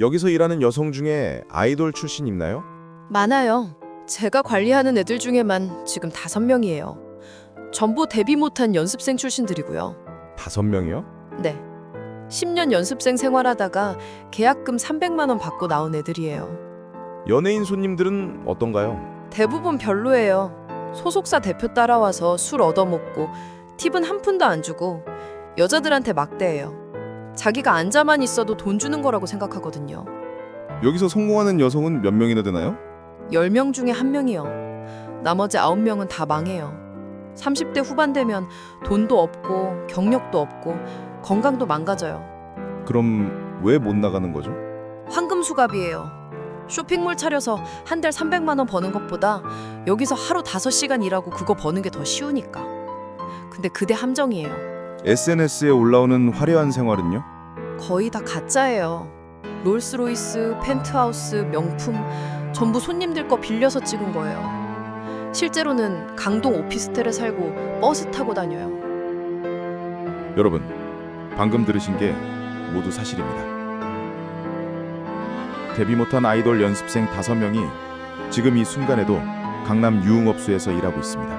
여기서 일하는 여성 중에 아이돌 출신 있나요? 많아요. 제가 관리하는 애들 중에만 지금 5명이에요. 전부 데뷔 못한 연습생 출신들이고요. 5명이요? 네. 10년 연습생 생활하다가 계약금 300만 원 받고 나온 애들이에요. 연예인 손님들은 어떤가요? 대부분 별로예요. 소속사 대표 따라와서 술 얻어먹고 팁은 한 푼도 안 주고 여자들한테 막대해요. 자기가 앉아만 있어도 돈 주는 거라고 생각하거든요. 여기서 성공하는 여성은 몇 명이나 되나요? 10명 중에 1명이요. 나머지 9명은 다 망해요. 30대 후반 되면 돈도 없고 경력도 없고 건강도 망가져요. 그럼 왜 못 나가는 거죠? 황금 수갑이에요. 쇼핑몰 차려서 한 달 300만 원 버는 것보다 여기서 하루 5시간 일하고 그거 버는 게 더 쉬우니까. 근데 그게 함정이에요. SNS에 올라오는 화려한 생활은요? 거의 다 가짜예요. 롤스로이스, 펜트하우스, 명품 전부 손님들 거 빌려서 찍은 거예요. 실제로는 강동 오피스텔에 살고 버스 타고 다녀요. 여러분, 방금 들으신 게 모두 사실입니다. 데뷔 못한 아이돌 연습생 5명이 지금 이 순간에도 강남 유흥업소에서 일하고 있습니다.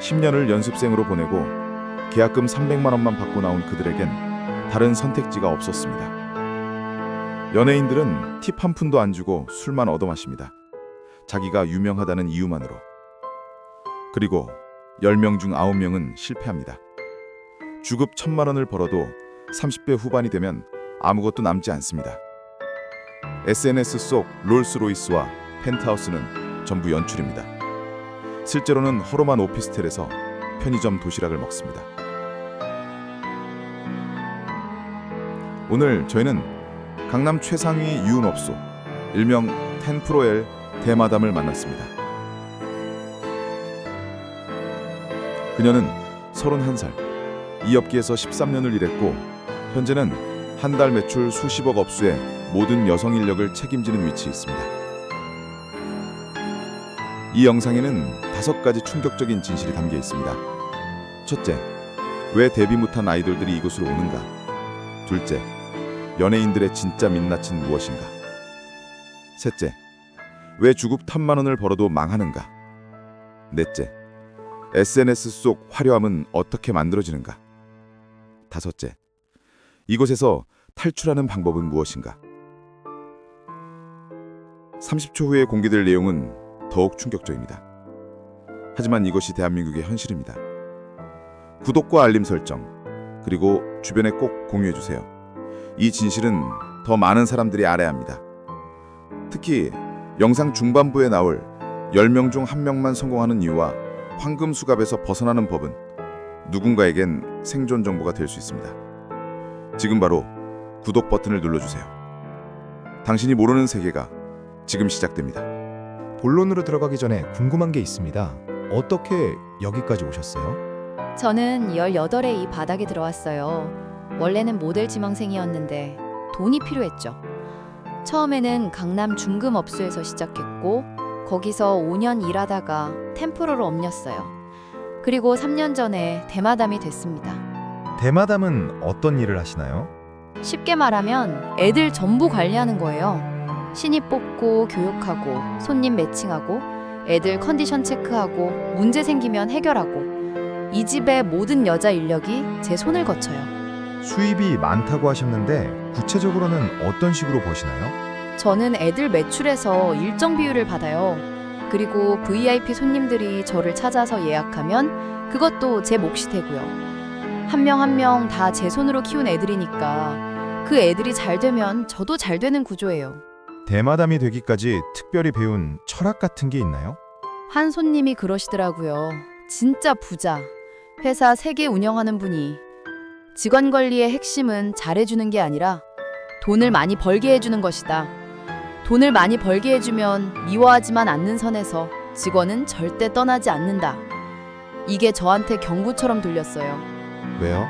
10년을 연습생으로 보내고 계약금 300만 원만 받고 나온 그들에겐 다른 선택지가 없었습니다. 연예인들은 팁 한 푼도 안 주고 술만 얻어 마십니다. 자기가 유명하다는 이유만으로. 그리고 10명 중 9명은 실패합니다. 주급 1,000만 원을 벌어도 30대 후반이 되면 아무것도 남지 않습니다. SNS 속 롤스로이스와 펜트하우스는 전부 연출입니다. 실제로는 허름한 오피스텔에서 편의점 도시락을 먹습니다. 오늘 저희는 강남 최상위 유흥업소 일명 텐프로엘 대마담을 만났습니다. 그녀는 31살, 이 업계에서 13년을 일했고 현재는 한 달 매출 수십억 업소의 모든 여성 인력을 책임지는 위치에 있습니다. 이 영상에는 5가지 충격적인 진실이 담겨 있습니다. 첫째, 왜 데뷔 못한 아이돌들이 이곳으로 오는가? 둘째, 연예인들의 진짜 민낯은 무엇인가? 셋째, 왜 주급 1,000만 원을 벌어도 망하는가? 넷째, SNS 속 화려함은 어떻게 만들어지는가? 다섯째, 이곳에서 탈출하는 방법은 무엇인가? 30초 후에 공개될 내용은 더욱 충격적입니다. 하지만 이것이 대한민국의 현실입니다. 구독과 알림 설정, 그리고 주변에 꼭 공유해주세요. 이 진실은 더 많은 사람들이 알아야 합니다. 특히 영상 중반부에 나올 10명 중 1명만 성공하는 이유와 황금 수갑에서 벗어나는 법은 누군가에겐 생존 정보가 될 수 있습니다. 지금 바로 구독 버튼을 눌러주세요. 당신이 모르는 세계가 지금 시작됩니다. 본론으로 들어가기 전에 궁금한 게 있습니다. 어떻게 여기까지 오셨어요? 저는 18에 이 바닥에 들어왔어요. 원래는 모델 지망생이었는데 돈이 필요했죠. 처음에는 강남 중금업소에서 시작했고 거기서 5년 일하다가 템프로로 옮겼어요. 그리고 3년 전에 대마담이 됐습니다. 대마담은 어떤 일을 하시나요? 쉽게 말하면 애들 전부 관리하는 거예요. 신입 뽑고 교육하고 손님 매칭하고 애들 컨디션 체크하고 문제 생기면 해결하고 이 집의 모든 여자 인력이 제 손을 거쳐요. 수입이 많다고 하셨는데 구체적으로는 어떤 식으로 버시나요? 저는 애들 매출에서 일정 비율을 받아요. 그리고 VIP 손님들이 저를 찾아서 예약하면 그것도 제 몫이 되고요. 한 명 한 명 다 제 손으로 키운 애들이니까 그 애들이 잘 되면 저도 잘 되는 구조예요. 대마담이 되기까지 특별히 배운 철학 같은 게 있나요? 한 손님이 그러시더라고요. 진짜 부자. 회사 3개 운영하는 분이 직원 관리의 핵심은 잘해주는 게 아니라 돈을 많이 벌게 해주는 것이다. 돈을 많이 벌게 해주면 미워하지만 않는 선에서 직원은 절대 떠나지 않는다. 이게 저한테 경고처럼 들렸어요. 왜요?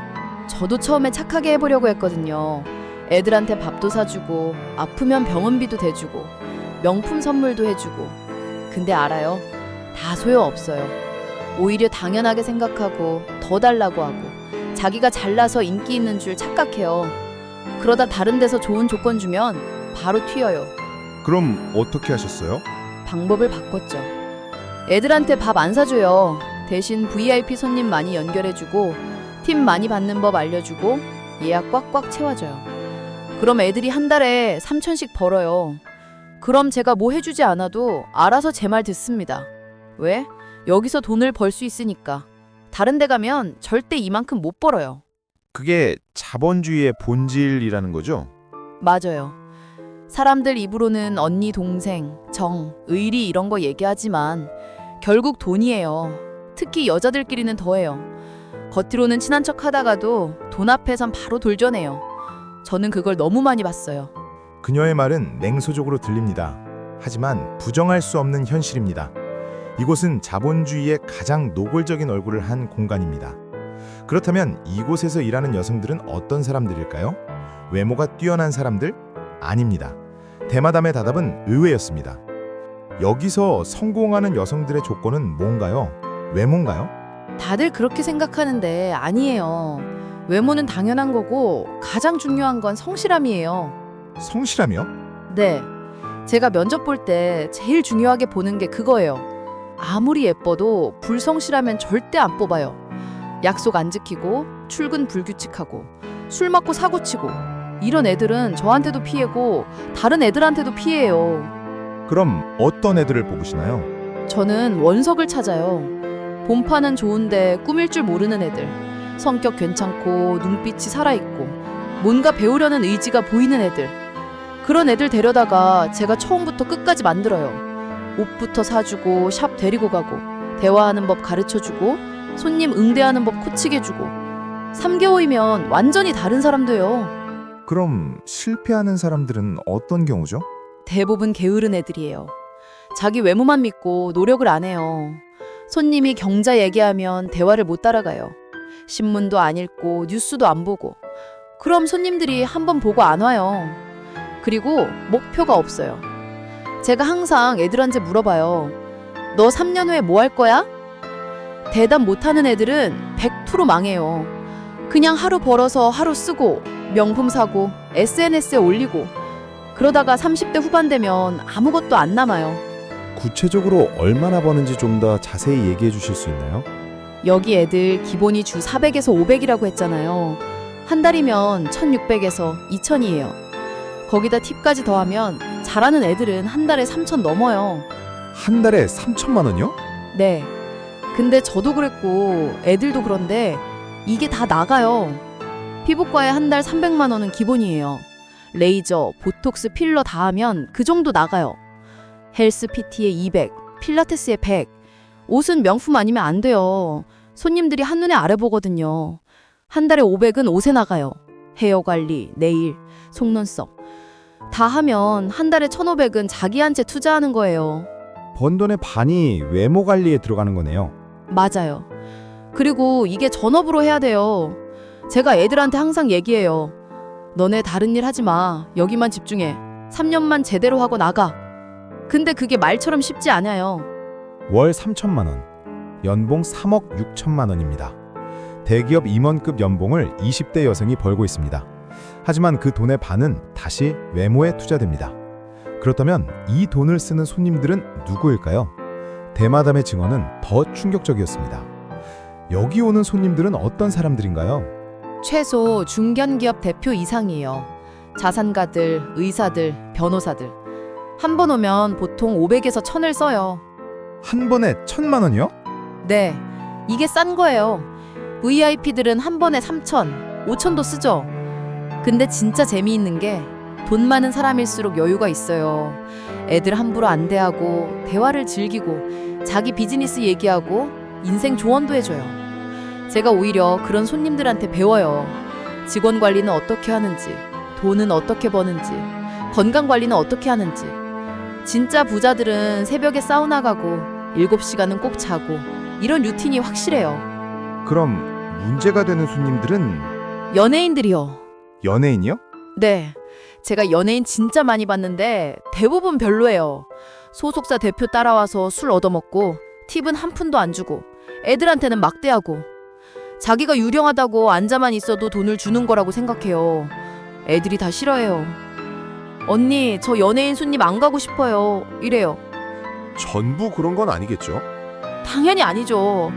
저도 처음에 착하게 해보려고 했거든요. 애들한테 밥도 사주고 아프면 병원비도 대주고 명품 선물도 해주고. 근데 알아요? 다 소용없어요. 오히려 당연하게 생각하고 더 달라고 하고 자기가 잘나서 인기 있는 줄 착각해요. 그러다 다른 데서 좋은 조건 주면 바로 튀어요. 그럼 어떻게 하셨어요? 방법을 바꿨죠. 애들한테 밥 안 사줘요. 대신 VIP 손님 많이 연결해주고 팁 많이 받는 법 알려주고 예약 꽉꽉 채워줘요. 그럼 애들이 한 달에 3,000씩 벌어요. 그럼 제가 뭐 해주지 않아도 알아서 제 말 듣습니다. 왜? 여기서 돈을 벌 수 있으니까. 다른 데 가면 절대 이만큼 못 벌어요. 그게 자본주의의 본질이라는 거죠? 맞아요. 사람들 입으로는 언니, 동생, 정, 의리 이런 거 얘기하지만 결국 돈이에요. 특히 여자들끼리는 더해요. 겉으로는 친한 척 하다가도 돈 앞에선 바로 돌전해요. 저는 그걸 너무 많이 봤어요. 그녀의 말은 냉소적으로 들립니다. 하지만 부정할 수 없는 현실입니다. 이곳은 자본주의의 가장 노골적인 얼굴을 한 공간입니다. 그렇다면 이곳에서 일하는 여성들은 어떤 사람들일까요? 외모가 뛰어난 사람들? 아닙니다. 대마담의 답은 의외였습니다. 여기서 성공하는 여성들의 조건은 뭔가요? 외모인가요? 다들 그렇게 생각하는데 아니에요. 외모는 당연한 거고 가장 중요한 건 성실함이에요. 성실하며? 네. 제가 면접 볼 때 제일 중요하게 보는 게 그거예요. 아무리 예뻐도 불성실하면 절대 안 뽑아요. 약속 안 지키고 출근 불규칙하고 술 먹고 사고 치고 이런 애들은 저한테도 피해고 다른 애들한테도 피해요. 그럼 어떤 애들을 뽑으시나요? 저는 원석을 찾아요. 본판은 좋은데 꾸밀 줄 모르는 애들. 성격 괜찮고 눈빛이 살아있고 뭔가 배우려는 의지가 보이는 애들. 그런 애들 데려다가 제가 처음부터 끝까지 만들어요. 옷부터 사주고 샵 데리고 가고 대화하는 법 가르쳐주고 손님 응대하는 법 코치게주고 3개월이면 완전히 다른 사람 돼요. 그럼 실패하는 사람들은 어떤 경우죠? 대부분 게으른 애들이에요. 자기 외모만 믿고 노력을 안 해요. 손님이 경자 얘기하면 대화를 못 따라가요. 신문도 안 읽고 뉴스도 안 보고. 그럼 손님들이 한번 보고 안 와요. 그리고 목표가 없어요. 제가 항상 애들한테 물어봐요. 너 3년 후에 뭐 할 거야? 대답 못하는 애들은 100% 망해요. 그냥 하루 벌어서 하루 쓰고 명품 사고 SNS에 올리고 그러다가 30대 후반 되면 아무것도 안 남아요. 구체적으로 얼마나 버는지 좀 더 자세히 얘기해 주실 수 있나요? 여기 애들 기본이 주 400에서 500이라고 했잖아요. 한 달이면 1600에서 2000이에요. 거기다 팁까지 더하면 잘하는 애들은 한 달에 3000 넘어요. 한 달에 3천만 원이요? 네. 근데 저도 그랬고 애들도 그런데 이게 다 나가요. 피부과에 한 달 300만 원은 기본이에요. 레이저, 보톡스, 필러 다 하면 그 정도 나가요. 헬스 PT에 200, 필라테스에 100. 옷은 명품 아니면 안 돼요. 손님들이 한눈에 알아보거든요. 한 달에 500은 옷에 나가요. 헤어 관리, 네일, 속눈썹. 다 하면 한 달에 1,500은 자기한테 투자하는 거예요. 번 돈의 반이 외모 관리에 들어가는 거네요. 맞아요. 그리고 이게 전업으로 해야 돼요. 제가 애들한테 항상 얘기해요. 너네 다른 일 하지 마. 여기만 집중해. 3년만 제대로 하고 나가. 근데 그게 말처럼 쉽지 않아요. 월 3천만 원, 연봉 3억 6천만 원입니다. 대기업 임원급 연봉을 20대 여성이 벌고 있습니다. 하지만 그 돈의 반은 다시 외모에 투자됩니다. 그렇다면 이 돈을 쓰는 손님들은 누구일까요? 대마담의 증언은 더 충격적이었습니다. 여기 오는 손님들은 어떤 사람들인가요? 최소 중견기업 대표 이상이에요. 자산가들, 의사들, 변호사들. 한 번 오면 보통 500에서 1000을 써요. 한 번에 1천만 원이요? 네, 이게 싼 거예요. VIP들은 한 번에 3,000, 5,000도 쓰죠. 근데 진짜 재미있는 게 돈 많은 사람일수록 여유가 있어요. 애들 함부로 안 대하고 대화를 즐기고 자기 비즈니스 얘기하고 인생 조언도 해줘요. 제가 오히려 그런 손님들한테 배워요. 직원 관리는 어떻게 하는지, 돈은 어떻게 버는지, 건강 관리는 어떻게 하는지. 진짜 부자들은 새벽에 사우나 가고 7시간은 꼭 자고 이런 루틴이 확실해요. 그럼 문제가 되는 손님들은 연예인들이요. 연예인이요? 네. 제가 연예인 진짜 많이 봤는데 대부분 별로예요. 소속사 대표 따라와서 술 얻어먹고 팁은 한 푼도 안 주고 애들한테는 막대하고 자기가 유령하다고 앉아만 있어도 돈을 주는 거라고 생각해요. 애들이 다 싫어해요. 언니, 저 연예인 손님 안 가고 싶어요. 이래요. 전부 그런 건 아니겠죠? 당연히 아니죠.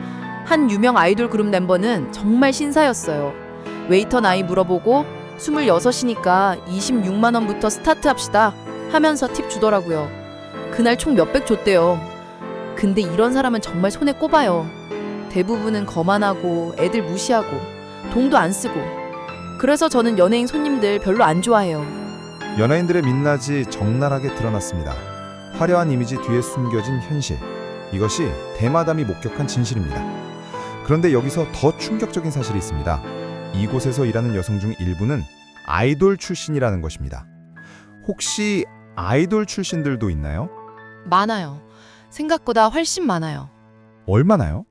한 유명 아이돌 그룹 멤버는 정말 신사였어요. 웨이터 나이 물어보고 26이니까 26만 원부터 스타트 합시다 하면서 팁 주더라고요. 그날 총 몇백 줬대요. 근데 이런 사람은 정말 손에 꼽아요. 대부분은 거만하고 애들 무시하고 돈도 안 쓰고. 그래서 저는 연예인 손님들 별로 안 좋아해요. 연예인들의 민낯이 적나라하게 드러났습니다. 화려한 이미지 뒤에 숨겨진 현실. 이것이 대마담이 목격한 진실입니다. 그런데 여기서 더 충격적인 사실이 있습니다. 이곳에서 일하는 여성 중 일부는 아이돌 출신이라는 것입니다. 혹시 아이돌 출신들도 있나요? 많아요. 생각보다 훨씬 많아요. 얼마나요?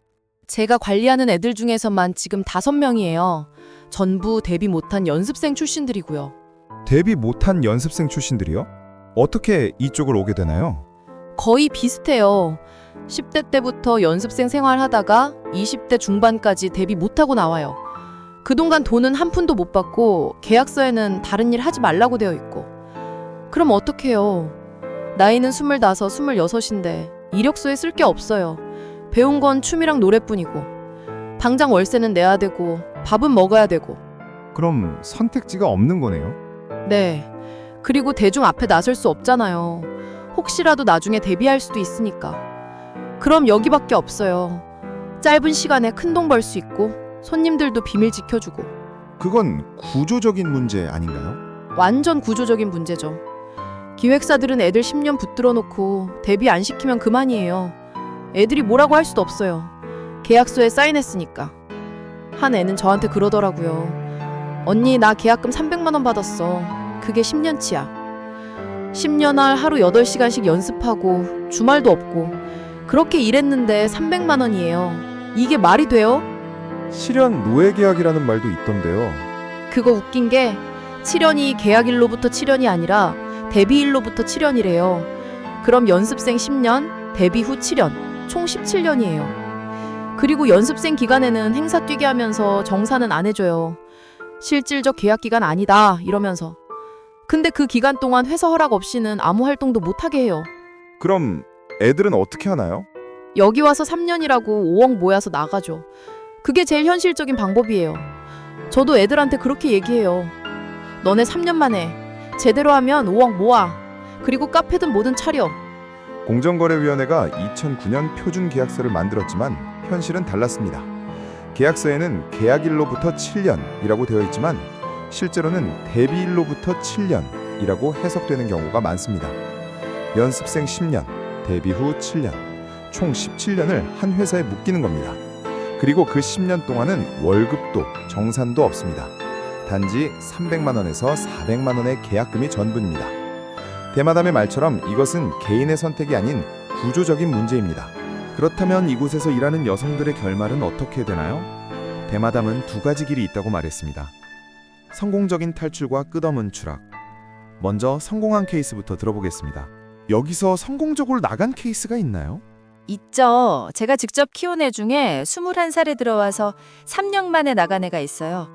제가 관리하는 애들 중에서만 지금 5명이에요. 전부 데뷔 못한 연습생 출신들이고요. 데뷔 못한 연습생 출신들이요? 어떻게 이쪽으로 오게 되나요? 거의 비슷해요. 10대 때부터 연습생 생활하다가 20대 중반까지 데뷔 못하고 나와요. 그동안 돈은 한 푼도 못 받고 계약서에는 다른 일 하지 말라고 되어 있고. 그럼 어떡해요? 나이는 25, 26인데 이력서에 쓸 게 없어요. 배운 건 춤이랑 노래뿐이고 당장 월세는 내야 되고 밥은 먹어야 되고. 그럼 선택지가 없는 거네요. 네. 그리고 대중 앞에 나설 수 없잖아요. 혹시라도 나중에 데뷔할 수도 있으니까. 그럼 여기밖에 없어요. 짧은 시간에 큰 돈 벌 수 있고 손님들도 비밀 지켜주고. 그건 구조적인 문제 아닌가요? 완전 구조적인 문제죠. 기획사들은 애들 10년 붙들어 놓고 데뷔 안 시키면 그만이에요. 애들이 뭐라고 할 수도 없어요. 계약서에 사인했으니까. 한 애는 저한테 그러더라고요. 언니, 나 계약금 300만 원 받았어. 그게 10년치야. 10년을 하루 8시간씩 연습하고 주말도 없고 그렇게 일했는데 300만 원이에요. 이게 말이 돼요? 실현 노예 계약이라는 말도 있던데요. 그거 웃긴 게 7년이 계약일로부터 7년이 아니라 데뷔일로부터 7년이래요. 그럼 연습생 10년, 데뷔 후 7년, 총 17년이에요. 그리고 연습생 기간에는 행사 뛰게 하면서 정산은 안 해줘요. 실질적 계약 기간 아니다 이러면서. 근데 그 기간 동안 회사 허락 없이는 아무 활동도 못하게 해요. 그럼 애들은 어떻게 하나요? 여기 와서 3년이라고 5억 모아서 나가죠. 그게 제일 현실적인 방법이에요. 저도 애들한테 그렇게 얘기해요. 너네 3년 만에 제대로 하면 5억 모아. 그리고 카페든 뭐든 차려. 공정거래위원회가 2009년 표준계약서를 만들었지만 현실은 달랐습니다. 계약서에는 계약일로부터 7년이라고 되어 있지만 실제로는 데뷔일로부터 7년이라고 해석되는 경우가 많습니다. 연습생 10년, 데뷔 후 7년, 총 17년을 한 회사에 묶이는 겁니다. 그리고 그 10년 동안은 월급도 정산도 없습니다. 단지 300만 원에서 400만 원의 계약금이 전부입니다. 대마담의 말처럼 이것은 개인의 선택이 아닌 구조적인 문제입니다. 그렇다면 이곳에서 일하는 여성들의 결말은 어떻게 되나요? 대마담은 두 가지 길이 있다고 말했습니다. 성공적인 탈출과 끝없는 추락. 먼저 성공한 케이스부터 들어보겠습니다. 여기서 성공적으로 나간 케이스가 있나요? 있죠. 제가 직접 키운 애 중에 21살에 들어와서 3년 만에 나간 애가 있어요.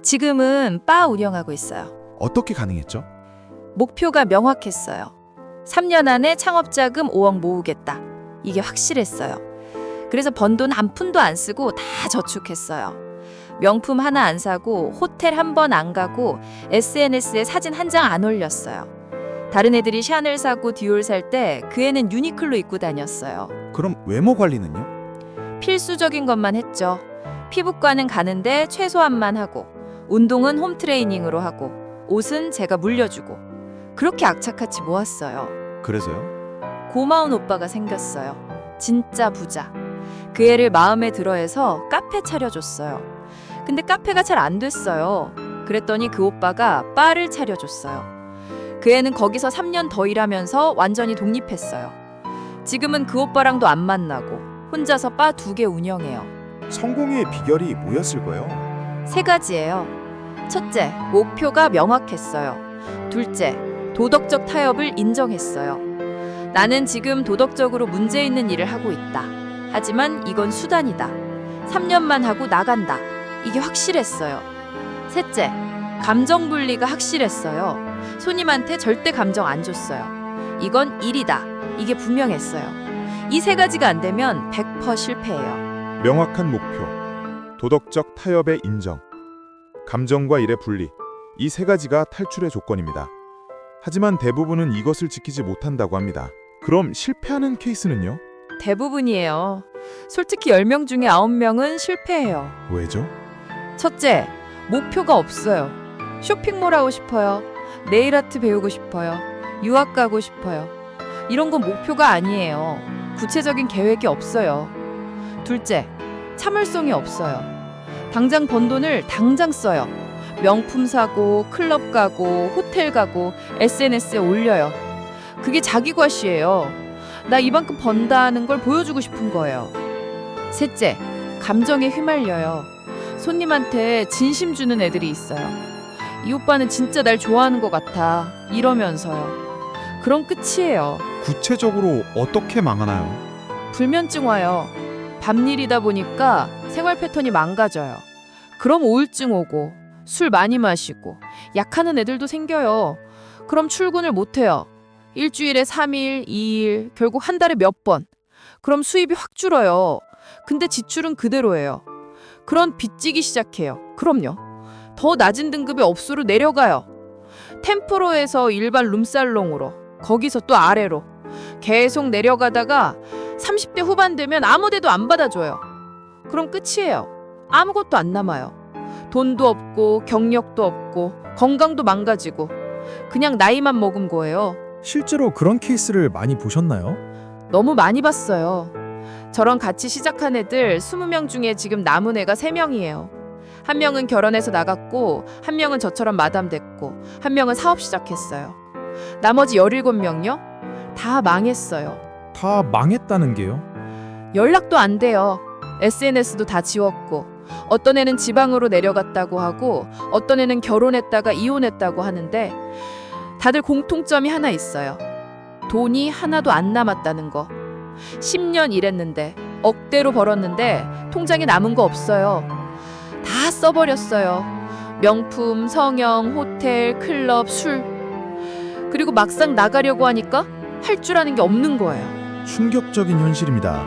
지금은 바 운영하고 있어요. 어떻게 가능했죠? 목표가 명확했어요. 3년 안에 창업자금 5억 모으겠다. 이게 확실했어요. 그래서 번 돈 한 푼도 안 쓰고 다 저축했어요. 명품 하나 안 사고 호텔 한 번 안 가고 SNS에 사진 한 장 안 올렸어요. 다른 애들이 샤넬 사고 디올 살 때 그 애는 유니클로 입고 다녔어요. 그럼 외모 관리는요? 필수적인 것만 했죠. 피부과는 가는데 최소한만 하고 운동은 홈트레이닝으로 하고 옷은 제가 물려주고 그렇게 악착같이 모았어요. 그래서요? 고마운 오빠가 생겼어요. 진짜 부자. 그 애를 마음에 들어해서 카페 차려줬어요. 근데 카페가 잘 안 됐어요. 그랬더니 그 오빠가 바를 차려줬어요. 그 애는 거기서 3년 더 일하면서 완전히 독립했어요. 지금은 그 오빠랑도 안 만나고 혼자서 바 2개 운영해요. 성공의 비결이 뭐였을까요? 3가지예요. 첫째, 목표가 명확했어요. 둘째, 도덕적 타협을 인정했어요. 나는 지금 도덕적으로 문제 있는 일을 하고 있다. 하지만 이건 수단이다. 3년만 하고 나간다. 이게 확실했어요. 셋째, 감정 분리가 확실했어요. 손님한테 절대 감정 안 줬어요. 이건 일이다. 이게 분명했어요. 이 세 가지가 안 되면 100% 실패예요. 명확한 목표, 도덕적 타협의 인정, 감정과 일의 분리, 이 세 가지가 탈출의 조건입니다. 하지만 대부분은 이것을 지키지 못한다고 합니다. 그럼 실패하는 케이스는요? 대부분이에요. 솔직히 10명 중에 9명은 실패해요. 왜죠? 첫째, 목표가 없어요. 쇼핑몰 하고 싶어요. 네일 아트 배우고 싶어요. 유학 가고 싶어요. 이런 건 목표가 아니에요. 구체적인 계획이 없어요. 둘째, 참을성이 없어요. 당장 번 돈을 당장 써요. 명품 사고, 클럽 가고, 호텔 가고, SNS에 올려요. 그게 자기 과시예요. 나 이만큼 번다는 걸 보여주고 싶은 거예요. 셋째, 감정에 휘말려요. 손님한테 진심 주는 애들이 있어요. 이 오빠는 진짜 날 좋아하는 것 같아. 이러면서요. 그럼 끝이에요. 구체적으로 어떻게 망하나요? 불면증 와요. 밤일이다 보니까 생활 패턴이 망가져요. 그럼 우울증 오고 술 많이 마시고 약하는 애들도 생겨요. 그럼 출근을 못 해요. 일주일에 3일, 2일, 결국 한 달에 몇 번. 그럼 수입이 확 줄어요. 근데 지출은 그대로예요. 그런 빚지기 시작해요. 그럼요. 더 낮은 등급의 업소로 내려가요. 템프로에서 일반 룸살롱으로, 거기서 또 아래로. 계속 내려가다가 30대 후반 되면 아무 데도 안 받아줘요. 그럼 끝이에요. 아무것도 안 남아요. 돈도 없고 경력도 없고 건강도 망가지고 그냥 나이만 먹은 거예요. 실제로 그런 케이스를 많이 보셨나요? 너무 많이 봤어요. 저랑 같이 시작한 애들 20명 중에 지금 남은 애가 3명이에요. 한 명은 결혼해서 나갔고, 한 명은 저처럼 마담 됐고, 한 명은 사업 시작했어요. 나머지 17명요? 다 망했어요. 다 망했다는 게요? 연락도 안 돼요. SNS도 다 지웠고, 어떤 애는 지방으로 내려갔다고 하고, 어떤 애는 결혼했다가 이혼했다고 하는데, 다들 공통점이 하나 있어요. 돈이 하나도 안 남았다는 거. 10년 일했는데, 억대로 벌었는데, 통장에 남은 거 없어요. 다 써버렸어요. 명품, 성형, 호텔, 클럽, 술. 그리고 막상 나가려고 하니까 할 줄 아는 게 없는 거예요. 충격적인 현실입니다.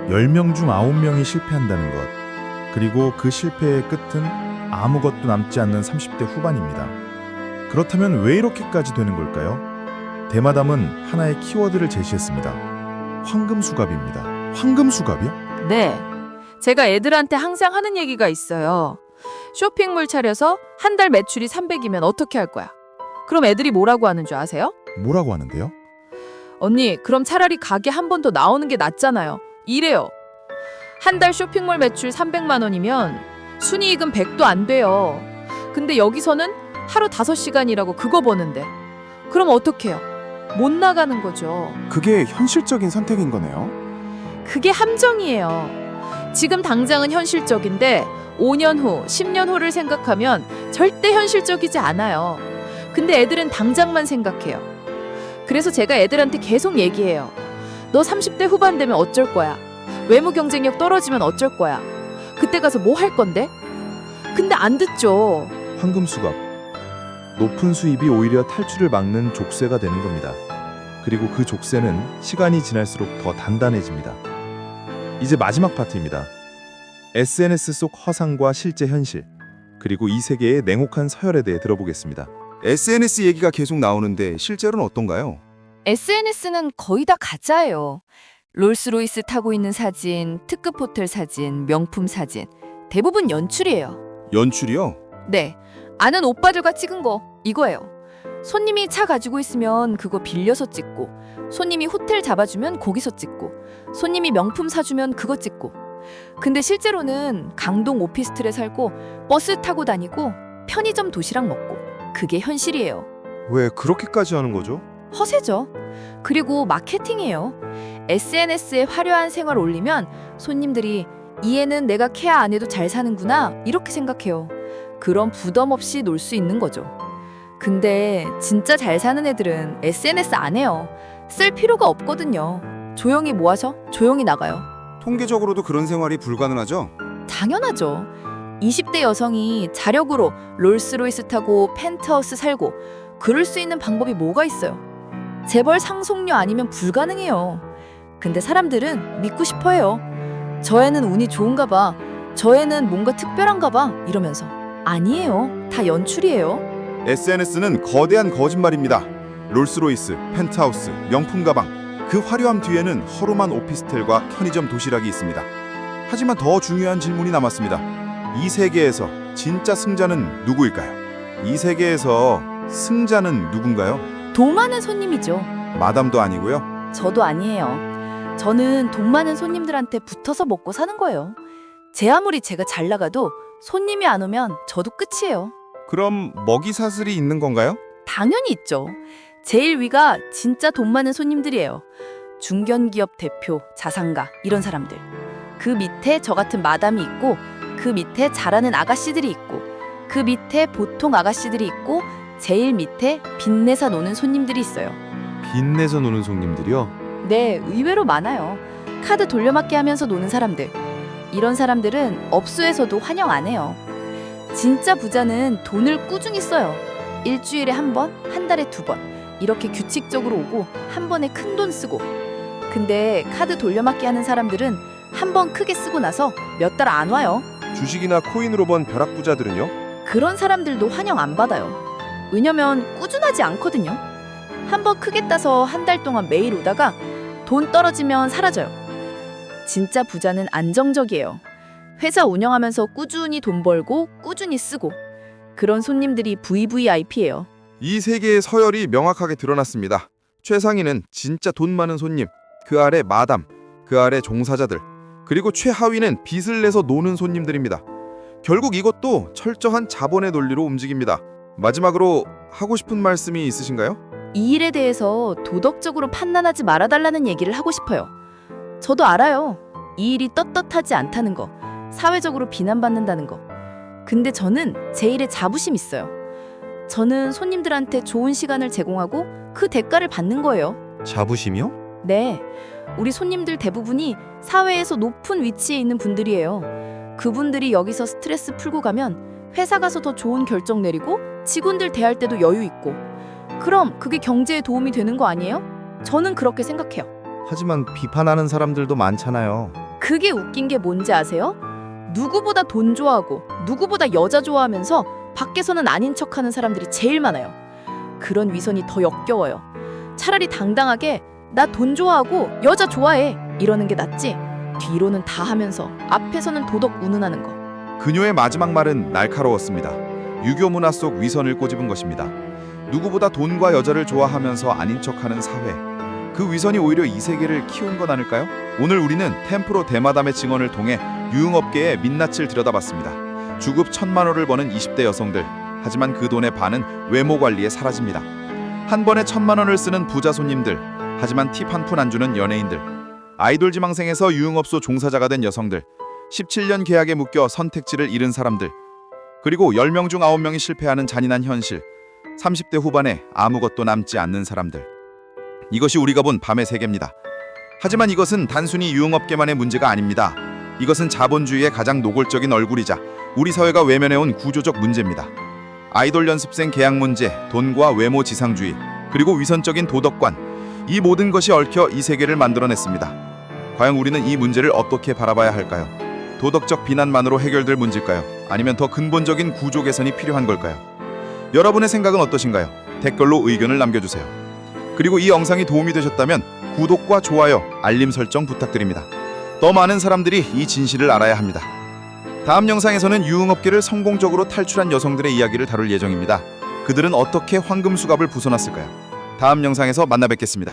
10명 중 9명이 실패한다는 것. 그리고 그 실패의 끝은 아무것도 남지 않는 30대 후반입니다. 그렇다면 왜 이렇게까지 되는 걸까요? 대마담은 하나의 키워드를 제시했습니다. 황금수갑입니다. 황금수갑이요? 네. 제가 애들한테 항상 하는 얘기가 있어요. 쇼핑몰 차려서 한 달 매출이 300이면 어떻게 할 거야? 그럼 애들이 뭐라고 하는 줄 아세요? 뭐라고 하는데요? 언니, 그럼 차라리 가게 한 번 더 나오는 게 낫잖아요. 이래요. 한 달 쇼핑몰 매출 300만 원이면 순이익은 100도 안 돼요. 근데 여기서는 하루 5시간이라고 그거 버는데. 그럼 어떡해요? 못 나가는 거죠. 그게 현실적인 선택인 거네요. 그게 함정이에요. 지금 당장은 현실적인데 5년 후, 10년 후를 생각하면 절대 현실적이지 않아요. 근데 애들은 당장만 생각해요. 그래서 제가 애들한테 계속 얘기해요. 너 30대 후반 되면 어쩔 거야? 외무 경쟁력 떨어지면 어쩔 거야? 그때 가서 뭐 할 건데? 근데 안 듣죠. 황금수갑. 높은 수입이 오히려 탈출을 막는 족쇄가 되는 겁니다. 그리고 그 족쇄는 시간이 지날수록 더 단단해집니다. 이제 마지막 파트입니다. SNS 속 허상과 실제 현실, 그리고 이 세계의 냉혹한 서열에 대해 들어보겠습니다. SNS 얘기가 계속 나오는데 실제로는 어떤가요? SNS는 거의 다 가짜예요. 롤스로이스 타고 있는 사진, 특급 호텔 사진, 명품 사진. 대부분 연출이에요. 연출이요? 네, 아는 오빠들과 찍은 거 이거예요. 손님이 차 가지고 있으면 그거 빌려서 찍고, 손님이 호텔 잡아주면 거기서 찍고, 손님이 명품 사주면 그거 찍고. 근데 실제로는 강동 오피스텔에 살고 버스 타고 다니고 편의점 도시락 먹고. 그게 현실이에요. 왜 그렇게까지 하는 거죠? 허세죠. 그리고 마케팅이에요. SNS에 화려한 생활 올리면 손님들이 이 애는 내가 케어 안 해도 잘 사는구나 이렇게 생각해요. 그럼 부담 없이 놀 수 있는 거죠. 근데 진짜 잘 사는 애들은 SNS 안 해요. 쓸 필요가 없거든요. 조용히 모아서 조용히 나가요. 통계적으로도 그런 생활이 불가능하죠? 당연하죠. 20대 여성이 자력으로 롤스로이스 타고 펜트하우스 살고 그럴 수 있는 방법이 뭐가 있어요? 재벌 상속녀 아니면 불가능해요. 근데 사람들은 믿고 싶어해요. 저 애는 운이 좋은가 봐. 저 애는 뭔가 특별한가 봐. 이러면서. 아니에요. 다 연출이에요. SNS는 거대한 거짓말입니다. 롤스로이스, 펜트하우스, 명품 가방, 그 화려함 뒤에는 허름한 오피스텔과 편의점 도시락이 있습니다. 하지만 더 중요한 질문이 남았습니다. 이 세계에서 진짜 승자는 누구일까요? 이 세계에서 승자는 누군가요? 돈 많은 손님이죠. 마담도 아니고요. 저도 아니에요. 저는 돈 많은 손님들한테 붙어서 먹고 사는 거예요. 제 아무리 제가 잘 나가도 손님이 안 오면 저도 끝이에요. 그럼 먹이 사슬이 있는 건가요? 당연히 있죠. 제일 위가 진짜 돈 많은 손님들이에요. 중견기업 대표, 자산가 이런 사람들. 그 밑에 저 같은 마담이 있고 그 밑에 잘하는 아가씨들이 있고 그 밑에 보통 아가씨들이 있고 제일 밑에 빚내서 노는 손님들이 있어요. 빚내서 노는 손님들이요? 네, 의외로 많아요. 카드 돌려막기 하면서 노는 사람들. 이런 사람들은 업소에서도 환영 안 해요. 진짜 부자는 돈을 꾸준히 써요. 일주일에 한 번, 한 달에 두 번 이렇게 규칙적으로 오고 한 번에 큰 돈 쓰고. 근데 카드 돌려막기 하는 사람들은 한 번 크게 쓰고 나서 몇 달 안 와요. 주식이나 코인으로 번 벼락부자들은요? 그런 사람들도 환영 안 받아요. 왜냐면 꾸준하지 않거든요. 한 번 크게 따서 한 달 동안 매일 오다가 돈 떨어지면 사라져요. 진짜 부자는 안정적이에요. 회사 운영하면서 꾸준히 돈 벌고 꾸준히 쓰고. 그런 손님들이 VVIP예요. 이 세계의 서열이 명확하게 드러났습니다. 최상위는 진짜 돈 많은 손님, 그 아래 마담, 그 아래 종사자들, 그리고 최하위는 빚을 내서 노는 손님들입니다. 결국 이것도 철저한 자본의 논리로 움직입니다. 마지막으로 하고 싶은 말씀이 있으신가요? 이 일에 대해서 도덕적으로 판단하지 말아달라는 얘기를 하고 싶어요. 저도 알아요. 이 일이 떳떳하지 않다는 거, 사회적으로 비난받는다는 거. 근데 저는 제 일에 자부심 있어요. 저는 손님들한테 좋은 시간을 제공하고 그 대가를 받는 거예요. 자부심이요? 네, 우리 손님들 대부분이 사회에서 높은 위치에 있는 분들이에요. 그분들이 여기서 스트레스 풀고 가면 회사 가서 더 좋은 결정 내리고 직원들 대할 때도 여유 있고. 그럼 그게 경제에 도움이 되는 거 아니에요? 저는 그렇게 생각해요. 하지만 비판하는 사람들도 많잖아요. 그게 웃긴 게 뭔지 아세요? 누구보다 돈 좋아하고 누구보다 여자 좋아하면서 밖에서는 아닌 척하는 사람들이 제일 많아요. 그런 위선이 더 역겨워요. 차라리 당당하게 나 돈 좋아하고 여자 좋아해 이러는 게 낫지. 뒤로는 다 하면서 앞에서는 도덕 운운하는 거. 그녀의 마지막 말은 날카로웠습니다. 유교 문화 속 위선을 꼬집은 것입니다. 누구보다 돈과 여자를 좋아하면서 아닌 척하는 사회. 그 위선이 오히려 이 세계를 키운 건 아닐까요? 오늘 우리는 템프로 대마담의 증언을 통해 유흥업계의 민낯을 들여다봤습니다. 주급 1,000만 원을 버는 20대 여성들. 하지만 그 돈의 반은 외모 관리에 사라집니다. 한 번에 1,000만 원을 쓰는 부자 손님들. 하지만 팁 한 푼 안 주는 연예인들. 아이돌 지망생에서 유흥업소 종사자가 된 여성들. 17년 계약에 묶여 선택지를 잃은 사람들. 그리고 10명 중 9명이 실패하는 잔인한 현실. 30대 후반에 아무것도 남지 않는 사람들. 이것이 우리가 본 밤의 세계입니다. 하지만 이것은 단순히 유흥업계만의 문제가 아닙니다. 이것은 자본주의의 가장 노골적인 얼굴이자 우리 사회가 외면해온 구조적 문제입니다. 아이돌 연습생 계약 문제, 돈과 외모 지상주의, 그리고 위선적인 도덕관. 이 모든 것이 얽혀 이 세계를 만들어냈습니다. 과연 우리는 이 문제를 어떻게 바라봐야 할까요? 도덕적 비난만으로 해결될 문제일까요? 아니면 더 근본적인 구조 개선이 필요한 걸까요? 여러분의 생각은 어떠신가요? 댓글로 의견을 남겨주세요. 그리고 이 영상이 도움이 되셨다면 구독과 좋아요, 알림 설정 부탁드립니다. 더 많은 사람들이 이 진실을 알아야 합니다. 다음 영상에서는 유흥업계를 성공적으로 탈출한 여성들의 이야기를 다룰 예정입니다. 그들은 어떻게 황금 수갑을 부숴놨을까요? 다음 영상에서 만나 뵙겠습니다.